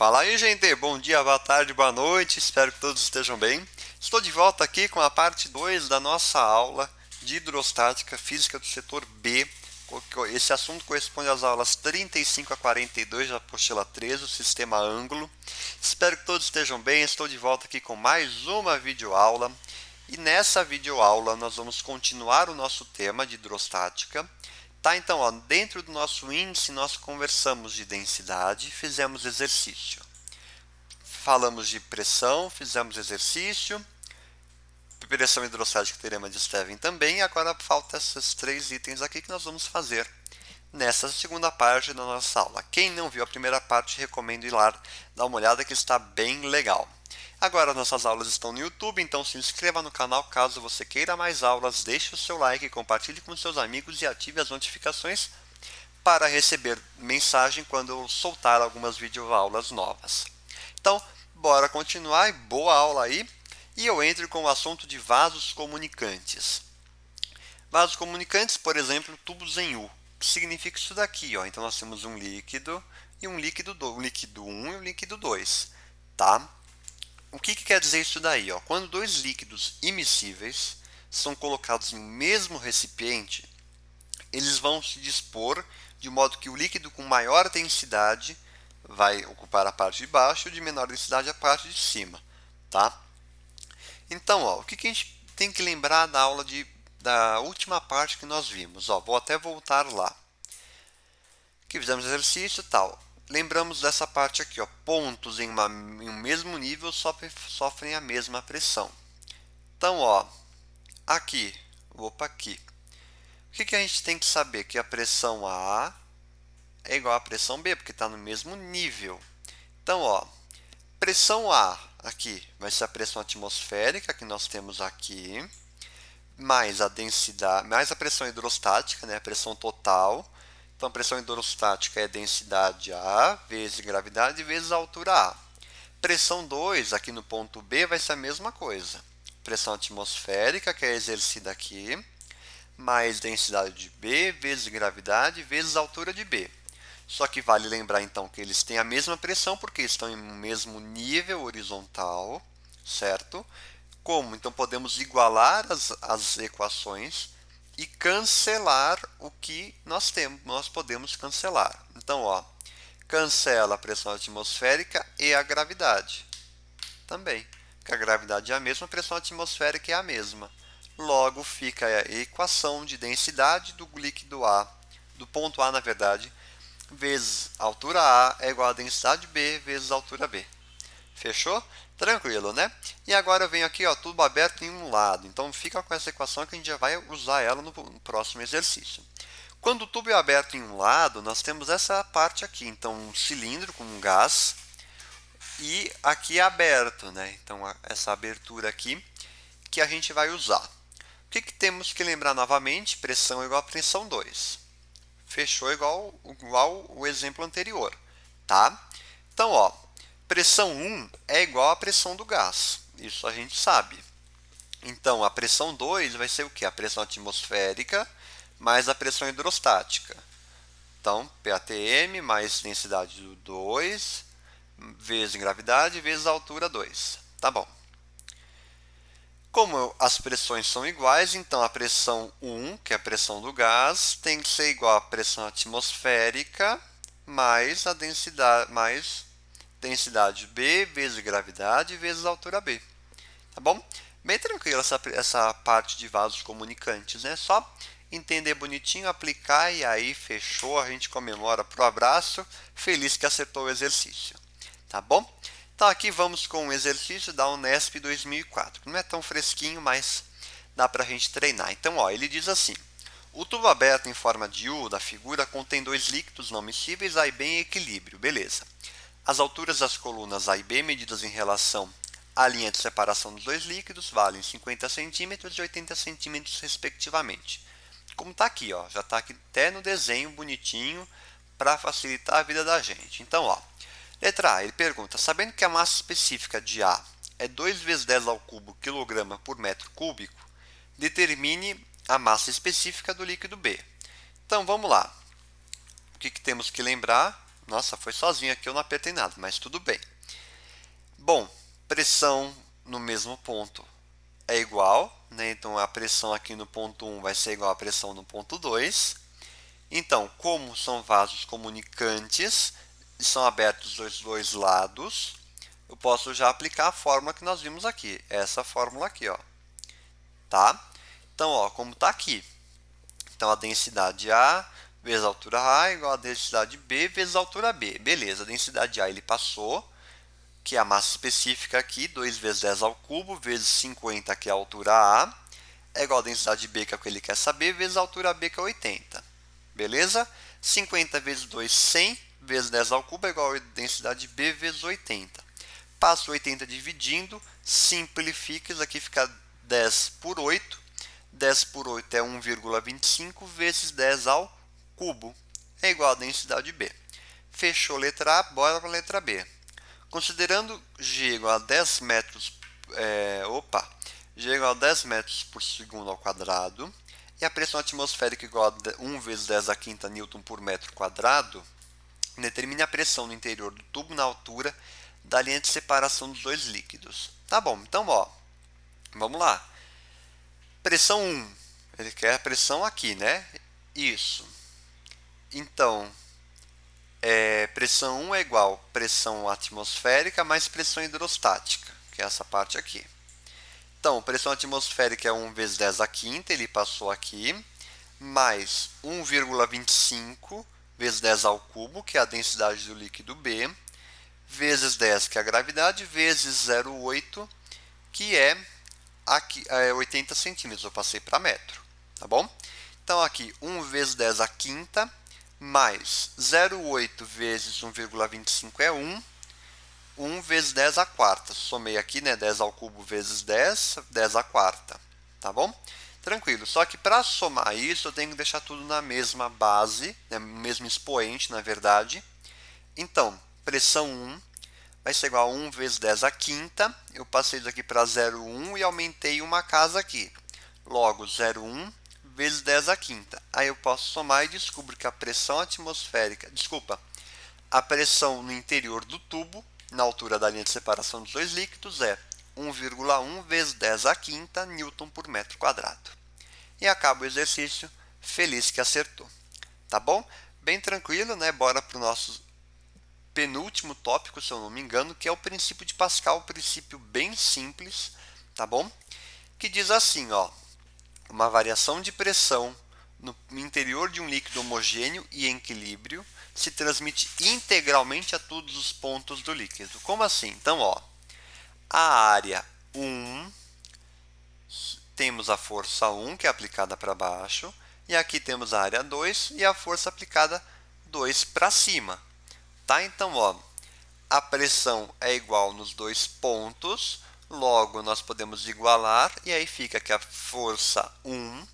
Fala aí, gente. Bom dia, boa tarde, boa noite. Espero que todos estejam bem. Estou de volta aqui com a parte 2 da nossa aula de hidrostática física do setor B. Esse assunto corresponde às aulas 35 a 42 da apostila 13, o sistema ângulo. Espero que todos estejam bem. Estou de volta aqui com mais uma videoaula. E nessa videoaula nós vamos continuar o nosso tema de hidrostática. Tá, então, ó, dentro do nosso índice nós conversamos de densidade, fizemos exercício. Falamos de pressão, fizemos exercício. Pressão hidrostática, teorema de Stevin também. Agora falta esses três itens aqui que nós vamos fazer nessa segunda parte da nossa aula. Quem não viu a primeira parte, recomendo ir lá dar uma olhada que está bem legal. Agora nossas aulas estão no YouTube, então se inscreva no canal caso você queira mais aulas, deixe o seu like, compartilhe com seus amigos e ative as notificações para receber mensagem quando eu soltar algumas videoaulas novas. Então, bora continuar e boa aula aí. E eu entro com o assunto de vasos comunicantes. Vasos comunicantes, por exemplo, tubos em U. O que significa isso daqui? Ó? Então nós temos um líquido e um líquido 1 e um líquido 2. Tá? O que quer dizer isso daí? Ó? Quando dois líquidos immiscíveis são colocados no mesmo recipiente, eles vão se dispor de modo que o líquido com maior densidade vai ocupar a parte de baixo e o de menor densidade a parte de cima. Tá? Então, ó, o que a gente tem que lembrar da aula da última parte que nós vimos? Ó, vou até voltar lá. Que fizemos exercício e tal. Lembramos dessa parte aqui, ó, pontos em um mesmo nível sofrem a mesma pressão. Então, ó, aqui, opa, aqui. O que a gente tem que saber? Que a pressão A é igual à pressão B, porque está no mesmo nível. Então, ó, pressão A aqui vai ser a pressão atmosférica que nós temos aqui, mais a densidade, mais a pressão hidrostática, né, a pressão total. Então, a pressão hidrostática é densidade A vezes gravidade vezes a altura A. Pressão 2, aqui no ponto B, vai ser a mesma coisa. Pressão atmosférica, que é exercida aqui, mais densidade de B vezes gravidade vezes a altura de B. Só que vale lembrar, então, que eles têm a mesma pressão, porque estão em um mesmo nível horizontal, certo? Como? Então, podemos igualar as equações e cancelar o que nós temos. Nós podemos cancelar. Então, ó, cancela a pressão atmosférica e a gravidade. Também, porque a gravidade é a mesma, a pressão atmosférica é a mesma. Logo, fica a equação de densidade do líquido A, do ponto A, na verdade, vezes a altura A é igual a densidade B vezes a altura B. Fechou? Tranquilo, né? E agora eu venho aqui, ó, tubo aberto em um lado. Então fica com essa equação que a gente já vai usar ela no próximo exercício. Quando o tubo é aberto em um lado, nós temos essa parte aqui. Então, um cilindro com um gás e aqui é aberto, né? Então, essa abertura aqui que a gente vai usar. O que temos que lembrar novamente? Pressão igual a pressão 2. Fechou igual o exemplo anterior, tá? Então, ó, pressão 1 é igual à pressão do gás. Isso a gente sabe. Então, a pressão 2 vai ser o quê? A pressão atmosférica mais a pressão hidrostática. Então, PATM mais densidade do 2 vezes gravidade vezes a altura 2. Tá bom. Como as pressões são iguais, então a pressão 1, que é a pressão do gás, tem que ser igual à pressão atmosférica mais a densidade B vezes gravidade vezes a altura B. Tá bom? Bem tranquilo essa parte de vasos comunicantes, né? Só entender bonitinho, aplicar e aí fechou, a gente comemora pro abraço, feliz que acertou o exercício. Tá bom? Então aqui vamos com o exercício da Unesp 2004. Não é tão fresquinho, mas dá para a gente treinar. Então, ó, ele diz assim: o tubo aberto em forma de U da figura contém dois líquidos não miscíveis A e B em equilíbrio. Beleza. As alturas das colunas A e B medidas em relação à linha de separação dos dois líquidos valem 50 centímetros e 80 centímetros respectivamente. Como está aqui, ó, já está aqui até no desenho bonitinho para facilitar a vida da gente. Então, ó, letra A, ele pergunta, sabendo que a massa específica de A é 2 vezes 10 ao cubo quilograma por metro cúbico, determine a massa específica do líquido B. Então, vamos lá. O que temos que lembrar? Nossa, foi sozinho aqui, eu não apertei nada, mas tudo bem. Bom, pressão no mesmo ponto é igual, né? Então a pressão aqui no ponto 1 vai ser igual à pressão no ponto 2. Então, como são vasos comunicantes e são abertos dos dois lados, eu posso já aplicar a fórmula que nós vimos aqui, essa fórmula aqui, ó. Tá? Então, ó, como está aqui. Então, a densidade A vezes a altura A é igual a densidade B vezes a altura B. Beleza, a densidade A ele passou, que é a massa específica aqui, 2 vezes 10 ao cubo, vezes 50, que é a altura A, é igual a densidade B, que é o que ele quer saber, vezes a altura B, que é 80. Beleza? 50 vezes 2, 100, vezes 10 ao cubo é igual a densidade B vezes 80. Passo 80 dividindo, simplifica, isso aqui fica 10 por 8. 10 por 8 é 1,25 vezes 10 ao cubo. É igual a densidade B. Fechou a letra A, bora para a letra B. Considerando G igual a 10 metros, G igual a 10 metros por segundo ao quadrado e a pressão atmosférica igual a 1 vezes 10 a quinta newton por metro quadrado, determine a pressão no interior do tubo na altura da linha de separação dos dois líquidos. Tá bom, então ó, vamos lá. Pressão 1, ele quer a pressão aqui, né? Isso. Então, pressão 1 é igual a pressão atmosférica mais pressão hidrostática, que é essa parte aqui. Então, pressão atmosférica é 1 vezes 10 a quinta, ele passou aqui, mais 1,25 vezes 10 ao cubo, que é a densidade do líquido B, vezes 10, que é a gravidade, vezes 0,8, que é, aqui, 80 centímetros, eu passei para metro, tá bom? Então, aqui, 1 vezes 10 a quinta, mais 0,8 vezes 1,25 é 1, 1 vezes 10 a quarta. Somei aqui, né? 10 ao cubo vezes 10, 10 a quarta. Tá bom? Tranquilo. Só que para somar isso, eu tenho que deixar tudo na mesma base, né? Mesmo expoente, na verdade. Então, pressão 1 vai ser igual a 1 vezes 10 a quinta. Eu passei isso aqui para 0,1 e aumentei uma casa aqui. Logo, 0,1 vezes 10 a quinta. Aí eu posso somar e descubro que a pressão atmosférica, a pressão no interior do tubo, na altura da linha de separação dos dois líquidos, é 1,1 vezes 10 a quinta newton por metro quadrado. E acaba o exercício, feliz que acertou. Tá bom? Bem tranquilo, né? Bora para o nosso penúltimo tópico, se eu não me engano, que é o princípio de Pascal, um princípio bem simples, tá bom? Que diz assim, ó, uma variação de pressão no interior de um líquido homogêneo e em equilíbrio se transmite integralmente a todos os pontos do líquido. Como assim? Então, ó, a área 1, temos a força 1, que é aplicada para baixo, e aqui temos a área 2 e a força aplicada 2 para cima. Tá? Então, ó, a pressão é igual nos dois pontos, logo nós podemos igualar, e aí fica que a força 1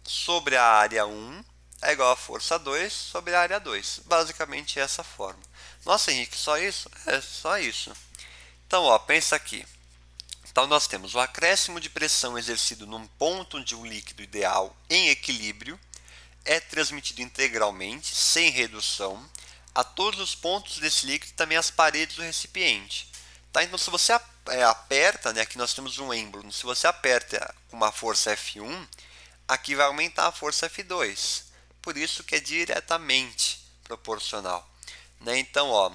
sobre a área 1 é igual a força 2 sobre a área 2. Basicamente essa forma. Nossa, Henrique, só isso? É só isso. Então, ó, pensa aqui. Então, nós temos o acréscimo de pressão exercido num ponto de um líquido ideal em equilíbrio é transmitido integralmente, sem redução, a todos os pontos desse líquido e também as paredes do recipiente. Tá? Então, se você aperta, né, aqui nós temos um êmbolo, se você aperta com uma força F1, aqui vai aumentar a força F2. Por isso que é diretamente proporcional. Né? Então, ó,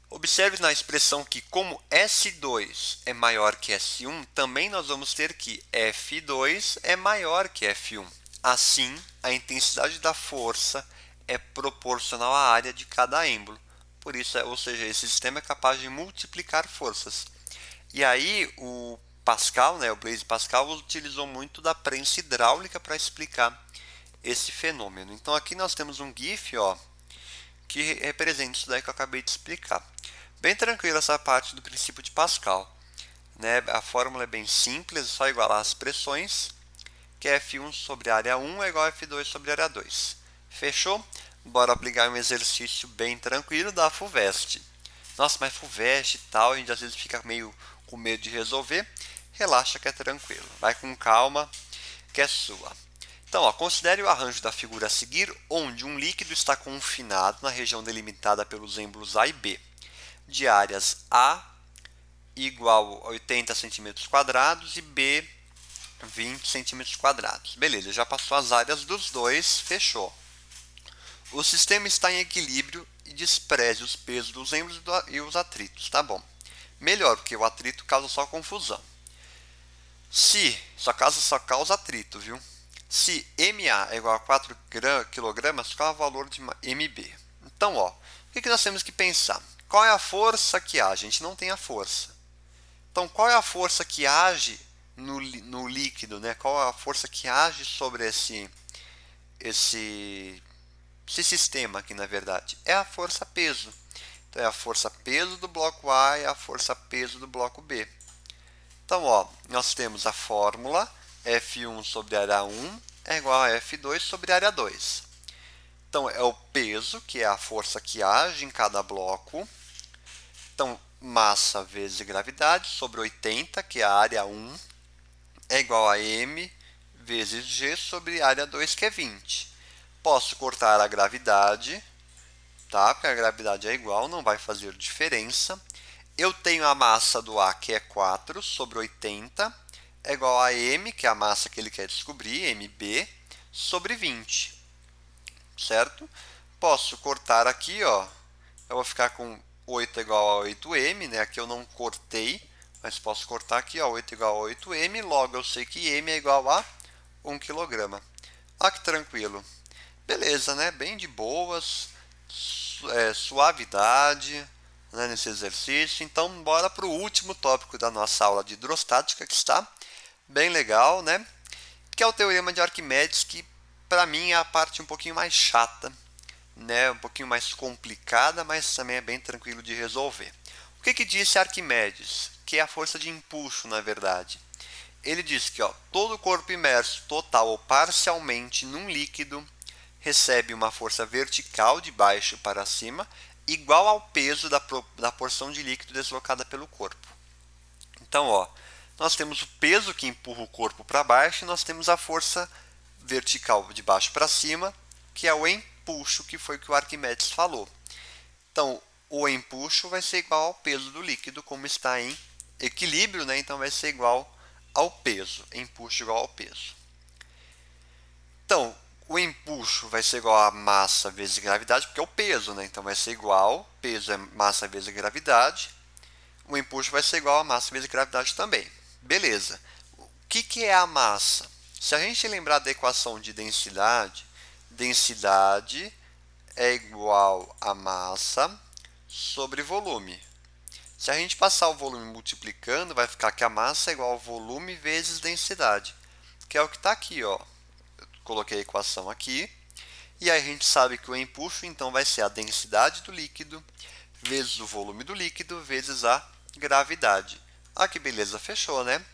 observe na expressão que como S2 é maior que S1, também nós vamos ter que F2 é maior que F1. Assim, a intensidade da força é proporcional à área de cada êmbolo. Por isso, ou seja, esse sistema é capaz de multiplicar forças. E aí, o Pascal, né, o Blaise Pascal, utilizou muito da prensa hidráulica para explicar esse fenômeno. Então, aqui nós temos um GIF, ó, que representa isso daí que eu acabei de explicar. Bem tranquila essa parte do princípio de Pascal. Né? A fórmula é bem simples, é só igualar as pressões, que é F1 sobre a área 1 é igual a F2 sobre a área 2. Fechou? Bora aplicar um exercício bem tranquilo da FUVEST. Nossa, mas FUVEST e tal, a gente às vezes fica meio com medo de resolver. Relaxa que é tranquilo. Vai com calma, que é sua. Então, ó, considere o arranjo da figura a seguir, onde um líquido está confinado na região delimitada pelos ângulos A e B, de áreas A igual a 80 cm² e B 20 cm². Beleza, já passou as áreas dos dois, fechou. O sistema está em equilíbrio e despreze os pesos dos ângulos e os atritos, tá bom. Melhor, porque o atrito causa só confusão. Se, só causa atrito, viu? Se MA é igual a 4 kg, qual é o valor de MB? Então, ó, o que nós temos que pensar? Qual é a força que age? A gente não tem a força. Então, qual é a força que age no líquido, né? Qual é a força que age sobre esse sistema aqui, na verdade? É a força peso. Então, é a força peso do bloco A e a força peso do bloco B. Então, ó, nós temos a fórmula F1 sobre área 1 é igual a F2 sobre área 2. Então, é o peso, que é a força que age em cada bloco. Então, massa vezes gravidade sobre 80, que é a área 1, é igual a M vezes G sobre área 2, que é 20. Posso cortar a gravidade, tá? Porque a gravidade é igual, não vai fazer diferença. Eu tenho a massa do A, que é 4, sobre 80, é igual a M, que é a massa que ele quer descobrir, MB, sobre 20, certo? Posso cortar aqui, ó, eu vou ficar com 8 igual a 8M, né? Aqui eu não cortei, mas posso cortar aqui, ó, 8 igual a 8M, logo eu sei que M é igual a 1 kg. Ah, que tranquilo. Beleza, né? Bem de boas, suavidade, né, nesse exercício. Então, bora para o último tópico da nossa aula de hidrostática, que está bem legal, né? Que é o teorema de Arquimedes, que para mim é a parte um pouquinho mais chata, né? Um pouquinho mais complicada, mas também é bem tranquilo de resolver. O que disse Arquimedes? Que é a força de empuxo, na verdade. Ele diz que, ó, todo corpo imerso total ou parcialmente num líquido recebe uma força vertical de baixo para cima igual ao peso da porção de líquido deslocada pelo corpo. Então, ó, nós temos o peso que empurra o corpo para baixo e nós temos a força vertical de baixo para cima, que é o empuxo, que foi o que o Arquimedes falou. Então, o empuxo vai ser igual ao peso do líquido, como está em equilíbrio, né? Então vai ser igual ao peso, empuxo igual ao peso. Então, o empuxo vai ser igual a massa vezes gravidade, porque é o peso, né? Então vai ser igual, peso é massa vezes gravidade. O empuxo vai ser igual a massa vezes gravidade também. Beleza. O que é a massa? Se a gente lembrar da equação de densidade, densidade é igual a massa sobre volume. Se a gente passar o volume multiplicando, vai ficar que a massa é igual ao volume vezes densidade, que é o que está aqui, ó. Eu coloquei a equação aqui. E aí a gente sabe que o empuxo, então, vai ser a densidade do líquido vezes o volume do líquido vezes a gravidade. Ah, que beleza, fechou, né?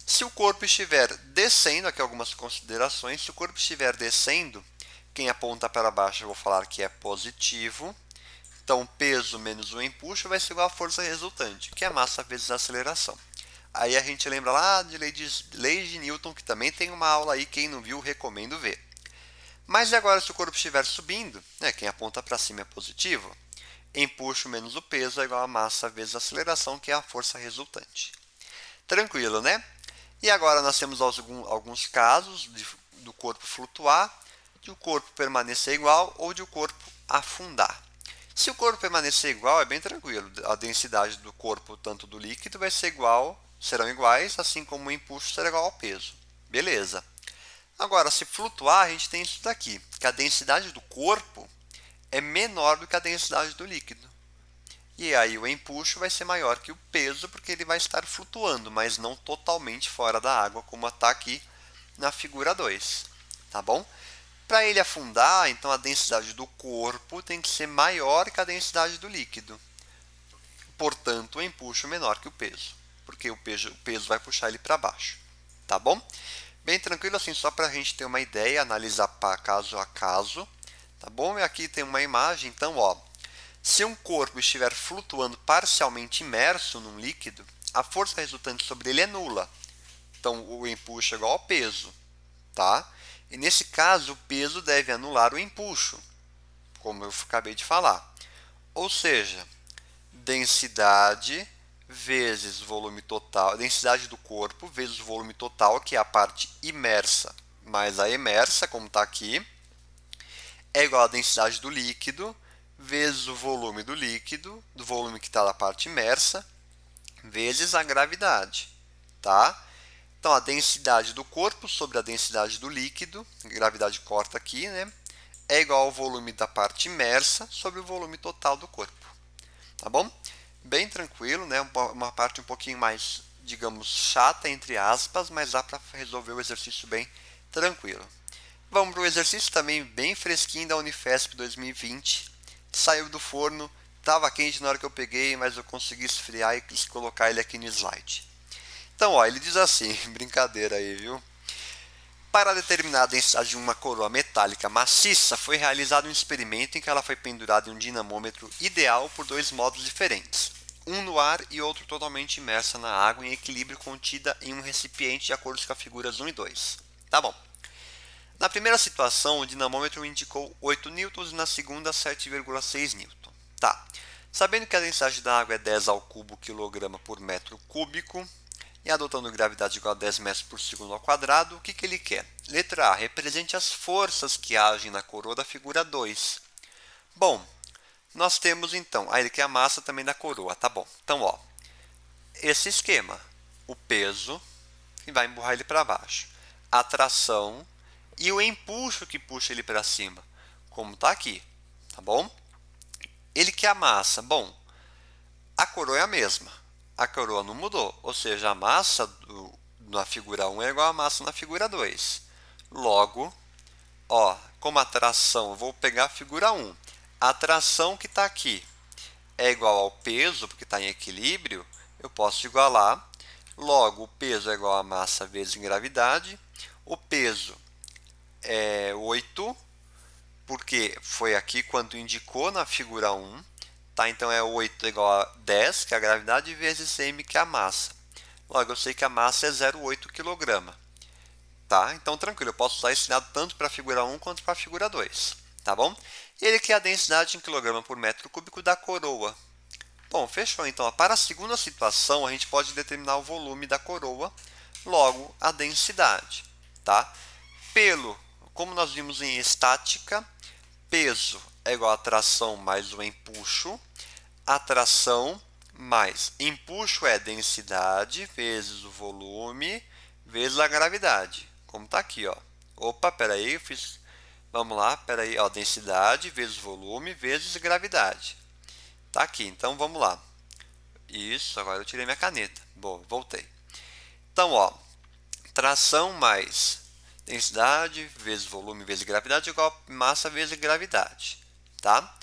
Se o corpo estiver descendo, aqui algumas considerações, se o corpo estiver descendo, quem aponta para baixo eu vou falar que é positivo. Então, peso menos o empuxo vai ser igual à força resultante, que é massa vezes a aceleração. Aí a gente lembra lá de lei de Newton, que também tem uma aula aí, quem não viu, recomendo ver. Mas e agora se o corpo estiver subindo, né, quem aponta para cima é positivo, empuxo menos o peso é igual a massa vezes a aceleração, que é a força resultante. Tranquilo, né? E agora nós temos alguns casos do corpo flutuar, de o corpo permanecer igual ou de o corpo afundar. Se o corpo permanecer igual, é bem tranquilo. A densidade do corpo, tanto do líquido, vai ser igual, serão iguais, assim como o empuxo será igual ao peso. Beleza. Agora, se flutuar, a gente tem isso daqui, que a densidade do corpo é menor do que a densidade do líquido. E aí o empuxo vai ser maior que o peso, porque ele vai estar flutuando, mas não totalmente fora da água, como está aqui na figura 2. Tá bom? Para ele afundar, então a densidade do corpo tem que ser maior que a densidade do líquido. Portanto, o empuxo é menor que o peso, porque o peso vai puxar ele para baixo. Tá bom? Bem tranquilo assim, só para a gente ter uma ideia, analisar caso a caso. Tá bom? E aqui tem uma imagem, então, ó. Se um corpo estiver flutuando parcialmente imerso num líquido, a força resultante sobre ele é nula. Então, o empuxo é igual ao peso, tá? E nesse caso, o peso deve anular o empuxo, como eu acabei de falar. Ou seja, densidade vezes volume total, densidade do corpo vezes o volume total, que é a parte imersa mais a emersa, como está aqui, é igual à densidade do líquido vezes o volume do líquido, do volume que está na parte imersa, vezes a gravidade, tá? Então, a densidade do corpo sobre a densidade do líquido, a gravidade corta aqui, né? É igual ao volume da parte imersa sobre o volume total do corpo, tá bom? Bem tranquilo, né? Uma parte um pouquinho mais, digamos, chata, entre aspas, mas dá para resolver o exercício bem tranquilo. Vamos para o exercício também bem fresquinho da Unifesp 2020. Saiu do forno, estava quente na hora que eu peguei, mas eu consegui esfriar e quis colocar ele aqui no slide. Então, ó, ele diz assim, brincadeira aí, viu? Para determinar a densidade de uma coroa metálica maciça, foi realizado um experimento em que ela foi pendurada em um dinamômetro ideal por dois modos diferentes. Um no ar e outro totalmente imersa na água em equilíbrio contida em um recipiente de acordo com as figuras 1 e 2. Tá bom. Na primeira situação, o dinamômetro indicou 8 newtons e na segunda 7,6 newton. Tá. Sabendo que a densidade da água é 10 ao cubo quilograma por metro cúbico e adotando gravidade igual a 10 metros por segundo ao quadrado, o que ele quer? Letra A. Represente as forças que agem na coroa da figura 2. Bom, nós temos então, ele quer a massa também da coroa, tá bom. Então, ó, esse esquema, o peso, que vai empurrar ele para baixo, a tração e o empuxo que puxa ele para cima, como está aqui, tá bom? Ele quer a massa, bom, a coroa é a mesma, a coroa não mudou, ou seja, a massa na figura 1 é igual à massa na figura 2. Logo, ó, como a tração, eu vou pegar a figura 1, a tração que está aqui é igual ao peso, porque está em equilíbrio, eu posso igualar. Logo, o peso é igual a massa vezes gravidade. O peso é 8, porque foi aqui quando indicou na figura 1. Tá? Então, é 8 igual a 10, que é a gravidade, vezes m, que é a massa. Logo, eu sei que a massa é 0,8 kg. Tá? Então, tranquilo, eu posso usar esse dado tanto para a figura 1 quanto para a figura 2. Tá bom? E ele quer a densidade em quilograma por metro cúbico da coroa. Bom, fechou. Então, para a segunda situação, a gente pode determinar o volume da coroa, logo a densidade. Tá? Como nós vimos em estática, peso é igual a tração mais o empuxo. Atração mais empuxo é densidade vezes o volume vezes a gravidade. Como está aqui, ó. Opa, peraí, eu fiz. Vamos lá, peraí, ó, densidade vezes volume vezes gravidade. Tá aqui, então vamos lá. Isso, agora eu tirei minha caneta. Boa, voltei. Então, ó, tração mais densidade vezes volume vezes gravidade igual a massa vezes gravidade, tá?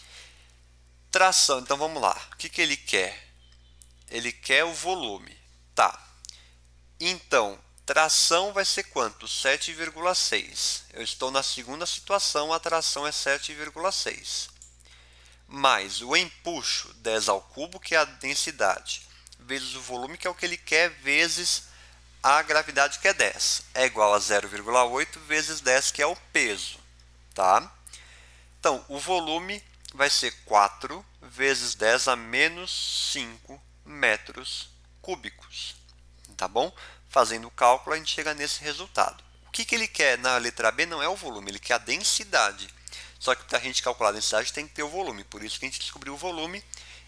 Tração, então vamos lá. O que ele quer? Ele quer o volume, tá? Então, tração vai ser quanto? 7,6. Eu estou na segunda situação, a tração é 7,6. Mais o empuxo, 10 ao cubo, que é a densidade, vezes o volume, que é o que ele quer, vezes a gravidade, que é 10. É igual a 0,8 vezes 10, que é o peso. Tá? Então, o volume vai ser 4 vezes 10 a menos 5 metros cúbicos. Tá bom? Fazendo o cálculo, a gente chega nesse resultado. O que ele quer na letra B não é o volume, ele quer a densidade. Só que para a gente calcular a densidade tem que ter o volume. Por isso que a gente descobriu o volume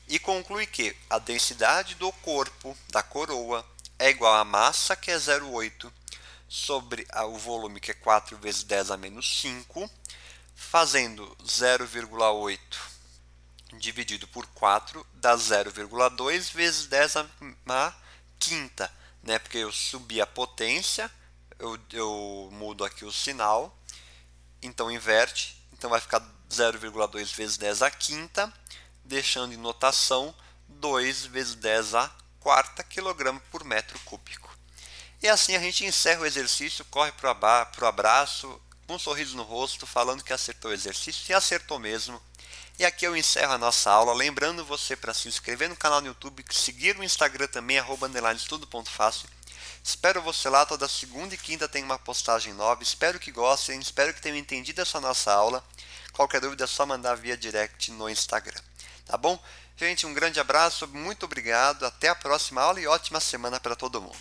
e conclui que a densidade do corpo da coroa é igual à massa, que é 0,8, sobre o volume, que é 4 vezes 10 a menos 5, fazendo 0,8 dividido por 4 dá 0,2 vezes 10 a quinta, né? Porque eu subi a potência, eu mudo aqui o sinal, então inverte, então vai ficar 0,2 vezes 10 a quinta, deixando em notação 2 vezes 10 a quarta quilograma por metro cúbico. E assim a gente encerra o exercício, corre para o abraço, com um sorriso no rosto, falando que acertou o exercício, e acertou mesmo. E aqui eu encerro a nossa aula, lembrando você para se inscrever no canal no YouTube, seguir o Instagram também, @estudo.fácil, Espero você lá, toda segunda e quinta tem uma postagem nova. Espero que gostem, espero que tenham entendido essa nossa aula. Qualquer dúvida é só mandar via direct no Instagram. Tá bom? Gente, um grande abraço, muito obrigado, até a próxima aula e ótima semana para todo mundo.